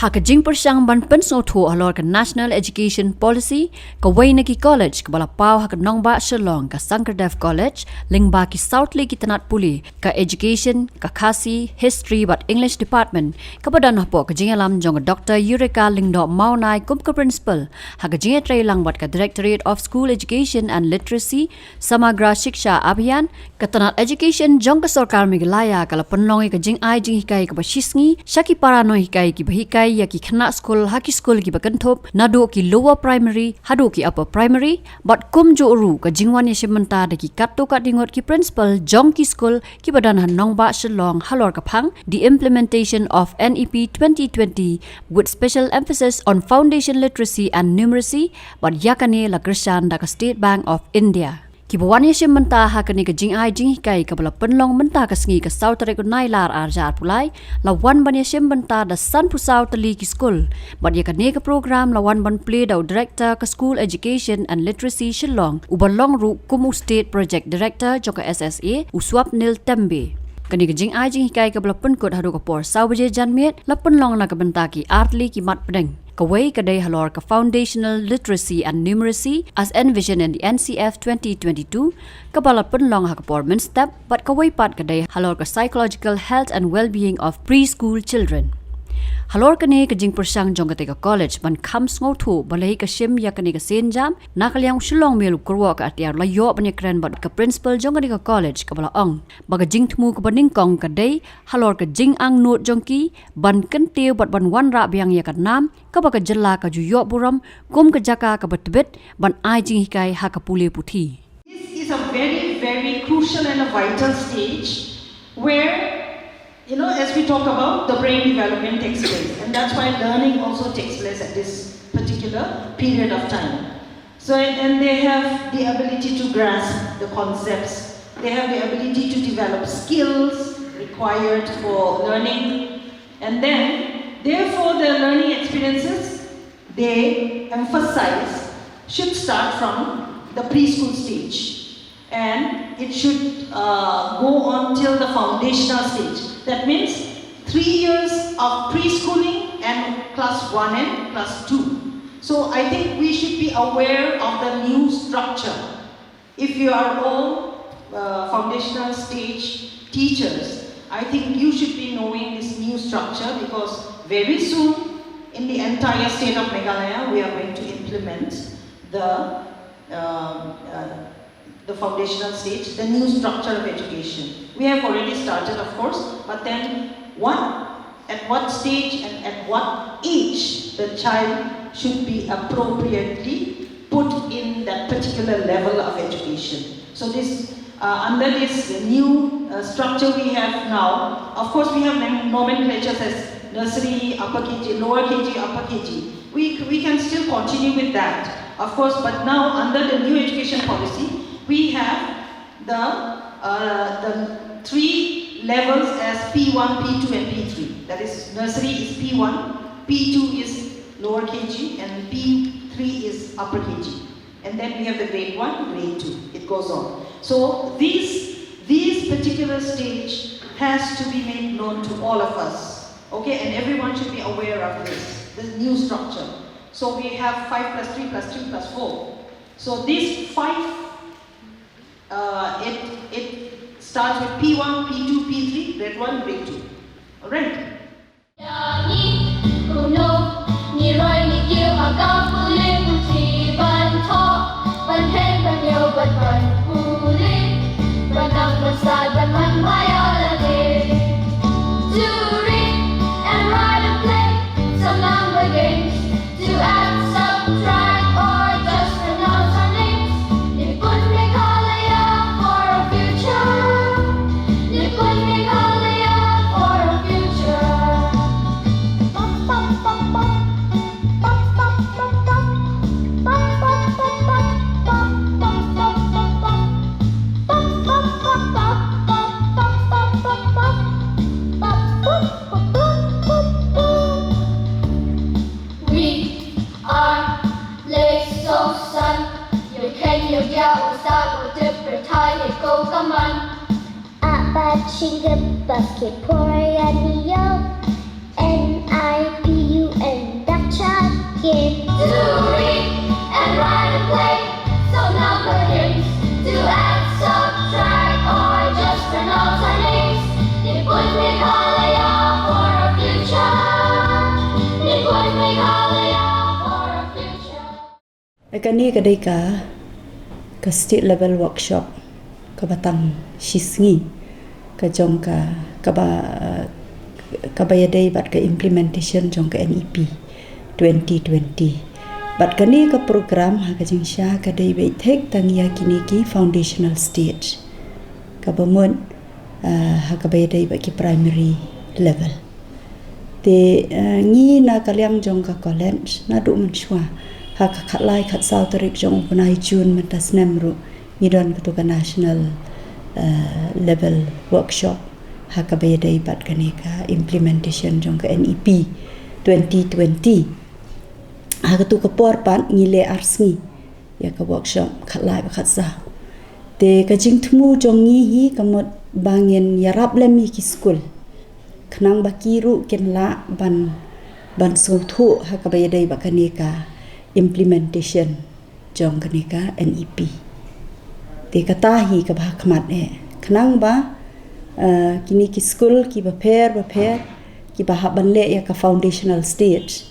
Hakajing pyrshang ban pynsngewthuh halor ka National Education Policy kawei na ki college ka balapau hak Lyngba Shillong ka Sankardev College Lyngba ki Southly ki Tanat Puli ka Education ka Khasi History but English Department ka badan hapo ka jingalam jong Dr. Eureka Lingdo Maunai kum ka principal hakajing tray lang bat ka Directorate of School Education and Literacy Samagra Shiksha Abhiyan ka Tanat Education jong ka Sarkar Meghalaya ka lapanlong ka jing ai jing hikai ka bashisngi shaki parano hikai ki bahikai ya ki khana school haki school ki bakanthop nado ki lower primary hado ki upper primary but kum jo ru ka jingwan yeshimanta de ki katto ka dingot ki principal jong ki school ki badan han Lyngba Shillong halor ka phang the implementation of NEP 2020 with special emphasis on foundation literacy and numeracy but yakane la krishan da ka State Bank of India Kibawan yeshim menta hakani ka jing ai jing hikai ka bala penlong menta ka sngi ka South Rekunai lar arjar pulai la wan ban yeshim menta da san pusau tali ki school but yakane ka program la wan ban play da director ka School Education and Literacy Shillong ubalong ru kumu State Project Director joka SSA uswap nil tembe Kani ka jing ai jing hikai ka bala penkot hadu ka por sawaje janmiet la penlong na ka benta ki artli ki mat pedeng Kawei kadai halor ka foundational literacy and numeracy as envisioned in the NCF 2022 kabala penlong hakapor step but kawei pat kadai halor ka psychological health and well-being of preschool children Halor kani ka jing pyrshang jong ka college ban pynsngewthuh balai ka shim ya kani ka senjam nakalyang Shillong Mail Kyrwoh ka Atiar la yo ban kren bat ka principal jong ka college ka bala ong baga jing thmu ka baning kong ka dei halor ka jing ang not jong ki ban kentiu bat ban wan ra biang ya ka nam ka baga jella ka ju yo buram kum ka jaka ka batbet ban ai jing hikai ha ka pule puthi This is a very, very crucial and a vital stage where as we talk about, the brain development takes place. And that's why learning also takes place at this particular period of time. So, and they have the ability to grasp the concepts. They have the ability to develop skills required for learning. And then, therefore, the learning experiences, they emphasize, should start from the preschool stage. And it should go on till the foundational stage. That means 3 years of preschooling and class 1 and class 2. So I think we should be aware of the new structure. If you are all foundational stage teachers, I think you should be knowing this new structure because very soon in the entire state of Meghalaya we are going to implement the foundational stage, the new structure of education. We have already started, of course, but then at what stage and at what age the child should be appropriately put in that particular level of education. So this, under this new structure we have now, of course we have nomenclatures as nursery, upper KG, lower KG, upper KG. We can still continue with that, of course, but now under the new education policy, we have the 3 levels as P1, P2 and P3. That is, nursery is P1, P2 is lower KG and P3 is upper KG. And then we have the grade 1, grade 2. It goes on. So this particular stage has to be made known to all of us. Okay, and everyone should be aware of this new structure. So we have 5 plus 3 plus 3 plus 4. So this 5 it starts with P1, P2, P3, grade 1, grade 2. Alright? Singapore, Basket, Porianiyo, NIPU, Kani kadai ka state level workshop ka batang shisngi ka jong ka bayadai bat ka implementation jong ka NEP 2020 bat kani ka program ha ka jing sha ka dai bai thek tang ya kini ki foundational stage ka bamun ha ka bayadai ba ki primary level te ngi na kalyang jong ka college na du man shwa ha ka khatlai khat sau tarik jong bunai jun matas nemru midon ka national level workshop ha ka bayadai bat kani ka implementation jong ka NEP 2020 ha ka tu ka por pan ngile arsngi ya ka workshop khatlai ba khatsa te ka jing thmu jong ngi hi kamot bangin yarap lemi ki skul khnang bakiru kenla ban sothu ha ka bayadai ba kani ka implementation jong kani ka NEP te kata hi ka ba khmat khnang ba kini ki skul ki ba pher ki ba haban le ya ka foundational stage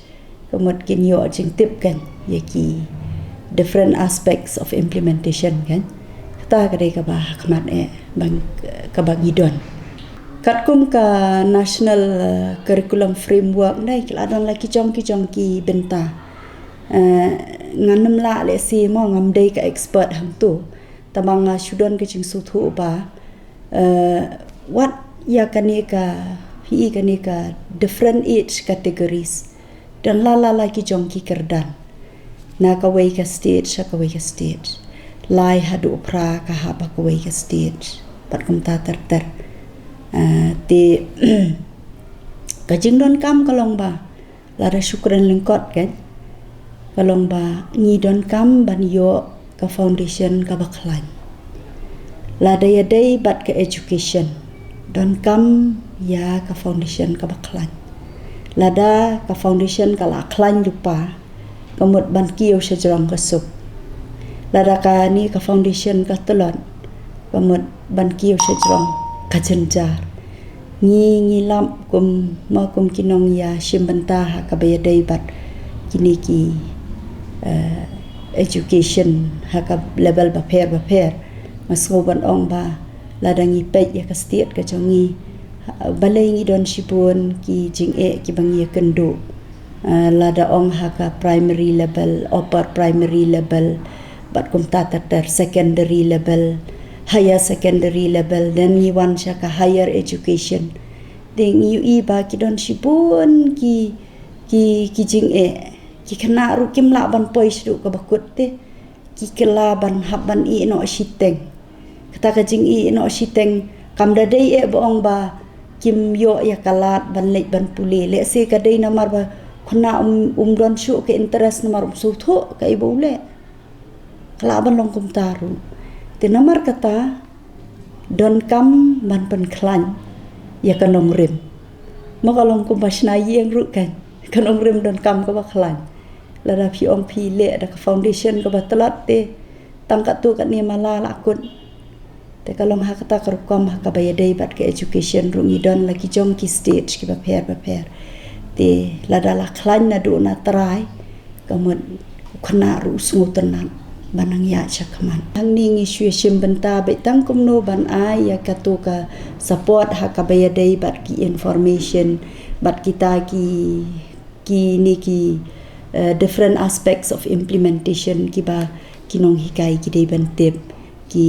kamot kin yo jing tip kan ya ki different aspects of implementation kan kata ka dei ka ba khmat bang ka ba gidon katkum ka national curriculum framework nai kladon la ki jong ki benta nganam la le si mo ngam dei ka expert ham tu tamang shudon ke jing suthu ba what ya kani ka different age categories dan la ki jong ki kerdan na kawei ka stage lai hadu pra ka ha ba kawei ka stage pat kum ta ter te ka jing don kam kalong ba la da syukran lengkot kan kalong ba ni don kam ban yo ka foundation ka baklan la da ya dei bat ka education don kam ya ka foundation ka baklan lada ka foundation ka la klan lupa kamut ban kiyo sa jrong ka sup lada ka ni ka foundation ka telon kamut ban kiyo sa jrong ka jenjar ngi lam kum ma kum kinong ya shimbanta ha ka bayadai bat kini ki education ha ka level ba pher masoban ong ba lada ngi pej ya ka state ka jongi balai ngi don sipun ki jing ki bangi kendo lada ong ha ka primary level upper primary level bat kum ta ter secondary level higher secondary level then ngi wan sha ka higher education ding yu ba ki don sipun ki jing ki khana ru kim la ban poi sru ka bakut te ki kela ban haban no shiteng kata ka jing no shiteng kam da dei boong ba kim yo ya kalat ban lek ban puli le se ka dei namar ba khuna don shu ke interest namar su tho ka ibu le kala ban long kum taru te namar kata don kam ban pen klan ya kanong rim makalong kum basna yeng ru kan kanong rim don kam ka ba klan la da pi ong pi le da ka foundation ka ba talat te tangkat tu kat ni mala lakun te kalong ha kata karukom ha kabayadai bat ke education rungi don lagi jong ki stage ki ba pher te lada la klan na do na try kamut khna ru sungutan banang ya chakman hang ni ngi shwe shim benta be tang kum no ban ai ya katu ka support ha kabayadai bat ki information bat kita ki ni ki different aspects of implementation ki ba kinong hikai ki dei bantep ki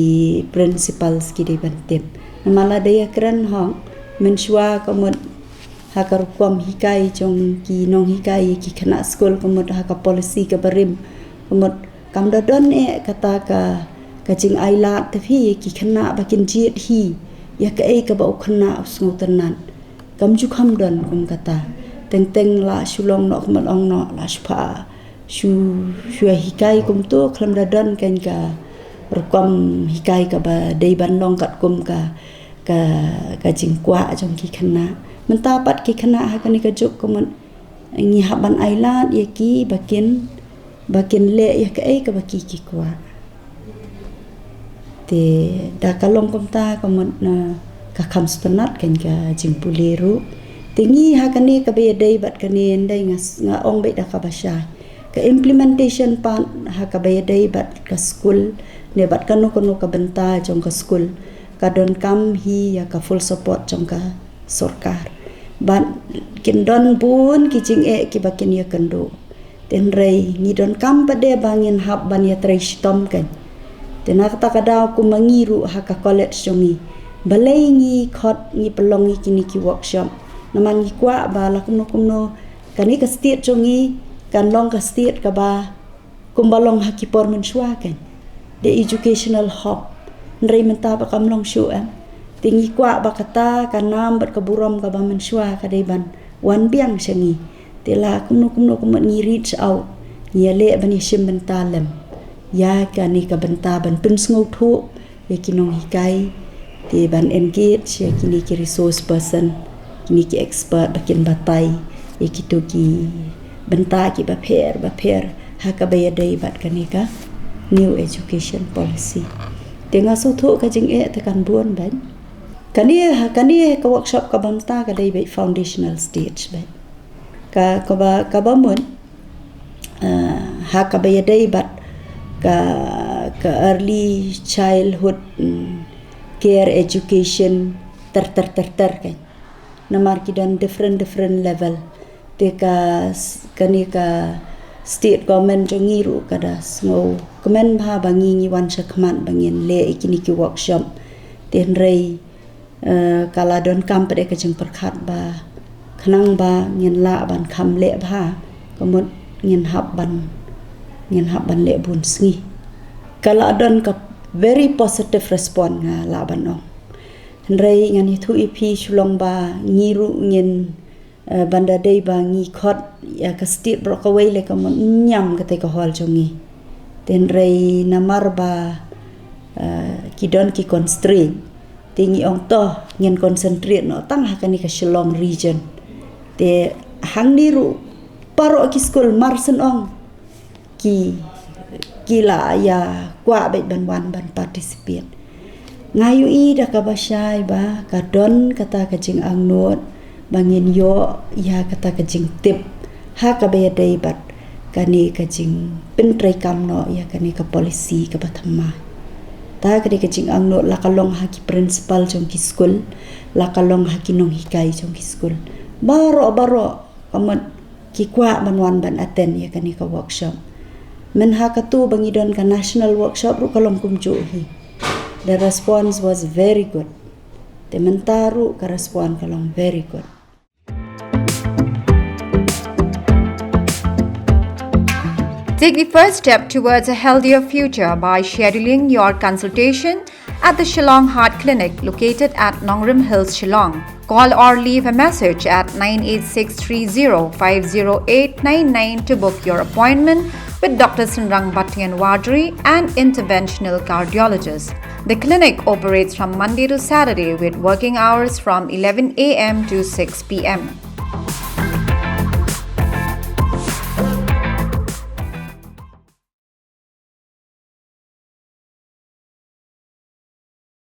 principles ki dei bantep namala daya kran hong menshwa kamut hakar kom hikai jong ki nong hikai ki khana school kamut ha ka policy ka barim kamut kam da don kata ka jing aila te phi ki khana bakin jit hi ya ka ka ba khana sngutanan kam ju kham don kum kata teng la shulong no khmal ong no la shpa shu hikai kum to khlam da don kan ka rukom hikai ka ba dei ban long kat kum ka jing kwa jong ki khana menta pat ki khana ha kan ka juk kum ngi haban ailat ye ki bakin le ya ka baki ki kwa te da kalong kum ta kum na ka kham spanat kan ka jing puleru tingi ha kan ni ka be dei bat kan ni ndai nga ong be da ka basha ka implementation pan ha ka bayadai bat ka skul ne bat kanu ka benta jong ka skul ka don kam hi ya ka full support jong ka sarkar ban kin don bun ki jing ki bakin ya kendo ten rei ni don kam pade bangin hab ban ya trai stom kan ten kata kada ku mangiru ha ka college jongi balai ngi khot ngi pelong ngi kini ki workshop naman ngi kwa ba la kumno kani ka state jongi kan long ka state ka ba kumbalong hakipor menshwa kan the educational hub nrei menta ba kam long shu tingi kwa ba kata kanam bat kaburam ka ba menshwa ka dei ban wan biang shangi tela kumno ngi reach out ni le ban shim menta lem ya kani ka benta ban pynsngewthuh ya kinong hikai ti ban engage ya kini ki resource person kini ki expert bakin batai ya kitu ki benta ki ba pher ha ka bayadai bat kanika new education policy tenga so thu ka jing tekan buon ban kani ka workshop ka banta ka dai ba foundational stage ban ka ba mun ha ka bayadai bat ka early childhood care education ter kan namar ki dan different level teka kani ka state government jongiru kada snow kemen bha bangi ni wan sakman bangin le ikini ki workshop ten rei kala don kam pade ka jeng perkhat ba khnang ba ngin la ban kham le bha komot ngin hab ban le bun sngi kala don ka very positive response nga la ban ong rei ngani thu ipi Shillong ba ngiru ngin banda dei ba ngi khot ya ka state bro kawei le ka nyam ka te ka hol jongi ten rei namar ba kidon ki constraint tingi ong to ngin concentrate no tang ha kani ka Shillong region te hang niru paro ki school marsen ong ki la ya kwa be ban wan ban participate ngayu i da ka basai ba ka don kata ka jing ang not bangin yo ya kata ka jing tip ha ka be dai bat kani ka jing pentrai kam no ya kani ka policy ka bathamma ta ka ka jing ang no la ka long ha ki principal jong ki school la ka long ha ki nong hikai jong ki school baro kamat ki kwa banwan ban attend ya kani ka workshop men ha ka tu bangidon ka national workshop ru ka long kum ju hi the response was very good te mentaru ka respond ka long very good. Take the first step towards a healthier future by scheduling your consultation at the Shillong Heart Clinic located at Nongrim Hills, Shillong. Call or leave a message at 98630-50899 to book your appointment with Dr. Sunrang Bhattian Wadri, an interventional cardiologist. The clinic operates from Monday to Saturday with working hours from 11 a.m. to 6 p.m.